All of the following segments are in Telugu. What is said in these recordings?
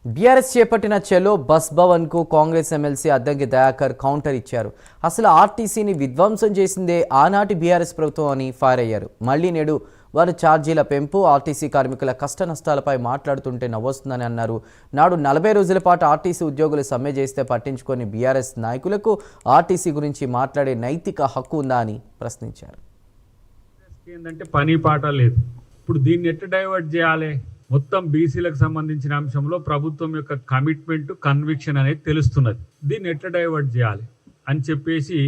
బీఆర్ఎస్ చేపట్టిన చెలో బస్ భవన్కు కాంగ్రెస్ ఎమ్మెల్సీ అద్దంకి దయాకర్ కౌంటర్ ఇచ్చారు. అసలు ఆర్టీసీని విధ్వంసం చేసిందే ఆనాటి బీఆర్ఎస్ ప్రభుత్వం అని ఫైర్ అయ్యారు. మళ్లీ నేడు వారు ఛార్జీల పెంపు, ఆర్టీసీ కార్మికుల కష్ట నష్టాలపై మాట్లాడుతుంటే నవ్వొస్తుందని అన్నారు. నాడు 40 రోజుల పాటు ఆర్టీసీ ఉద్యోగులు సమ్మె చేస్తే పట్టించుకొని బీఆర్ఎస్ నాయకులకు ఆర్టీసీ గురించి మాట్లాడే నైతిక హక్కు ఉందా అని ప్రశ్నించారు. ఏంటంటే పని పాట లేదు. ఇప్పుడు దీన్ని ఎట్లా డైవర్ట్ చేయాలి? మొత్తం బీసీలకు సంబంధించిన అంశంలో ప్రభుత్వం యొక్క కమిట్మెంట్, కన్విక్షన్ అనేది తెలుస్తున్నది. దీన్ని ఎట్లా డైవర్ట్ చేయాలి అని చెప్పేసి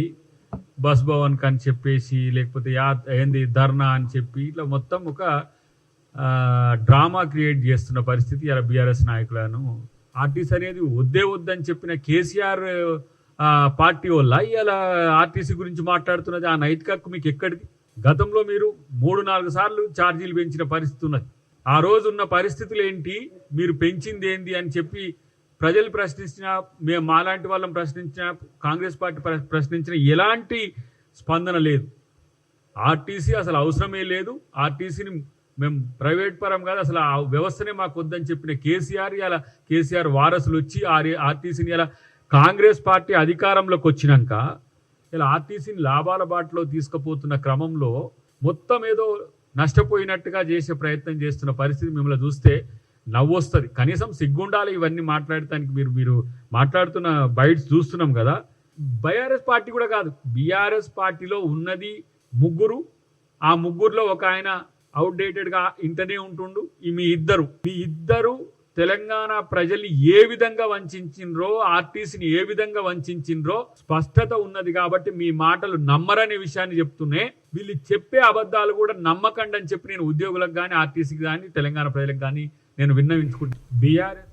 బస్ భవన్ అని చెప్పేసి, లేకపోతే ఏంది ధర్నా అని చెప్పి ఇట్లా మొత్తం ఒక డ్రామా క్రియేట్ చేస్తున్న పరిస్థితి ఇలా బీఆర్ఎస్ నాయకులను. ఆర్టీసీ అనేది వద్దే వద్దని చెప్పిన కేసీఆర్ పార్టీ వల్ల ఇలా ఆర్టీసీ గురించి మాట్లాడుతున్నది. ఆ నైతిక హక్కు మీకు ఎక్కడిది? గతంలో మీరు 3-4 సార్లు ఛార్జీలు పెంచిన పరిస్థితి ఉన్నది. ఆ రోజు ఉన్న పరిస్థితులు ఏంటి, మీరు పెంచింది ఏంది అని చెప్పి ప్రజలు ప్రశ్నించిన, మేము మాలాంటి వాళ్ళని ప్రశ్నించిన, కాంగ్రెస్ పార్టీ ప్రశ్నించిన ఎలాంటి స్పందన లేదు. ఆర్టీసీ అసలు అవసరమే లేదు, ఆర్టీసీని మేము ప్రైవేట్ పరం కాదు, అసలు ఆ వ్యవస్థనే మాకు వద్దని చెప్పిన కేసీఆర్ ఇలా కేసీఆర్ వారసులు వచ్చి ఆర్టీసీని ఇలా కాంగ్రెస్ పార్టీ అధికారంలోకి వచ్చినాక ఇలా ఆర్టీసీని లాభాల బాటలో తీసుకుపోతున్న క్రమంలో మొత్తం ఏదో నష్టపోయినట్టుగా చేసే ప్రయత్నం చేస్తున్న పరిస్థితి మిమ్మల్ని చూస్తే నవ్వొస్తుంది. కనీసం సిగ్గుండాలి ఇవన్నీ మాట్లాడటానికి. మీరు మాట్లాడుతున్న బైట్స్ చూస్తున్నాం కదా. బీఆర్ఎస్ పార్టీ కూడా కాదు, బీఆర్ఎస్ పార్టీలో ఉన్నది 3. ఆ 3లో ఒక ఆయన అవుట్డేటెడ్గా ఇంటనే ఉంటుండు. మీ ఇద్దరు తెలంగాణ ప్రజల్ని ఏ విధంగా వంచిండ్రో, ఆర్టీసీని ఏ విధంగా వంచిండ్రో స్పష్టత ఉన్నది. కాబట్టి మీ మాటలు నమ్మరనే విషయాన్ని చెప్తూనే వీళ్ళు చెప్పే అబద్ధాలు కూడా నమ్మకండి అని చెప్పి నేను ఉద్యోగులకు కానీ, ఆర్టీసీకి కానీ, తెలంగాణ ప్రజలకు కానీ నేను విన్నవించుకుంటున్నాను. బీఆర్ఎస్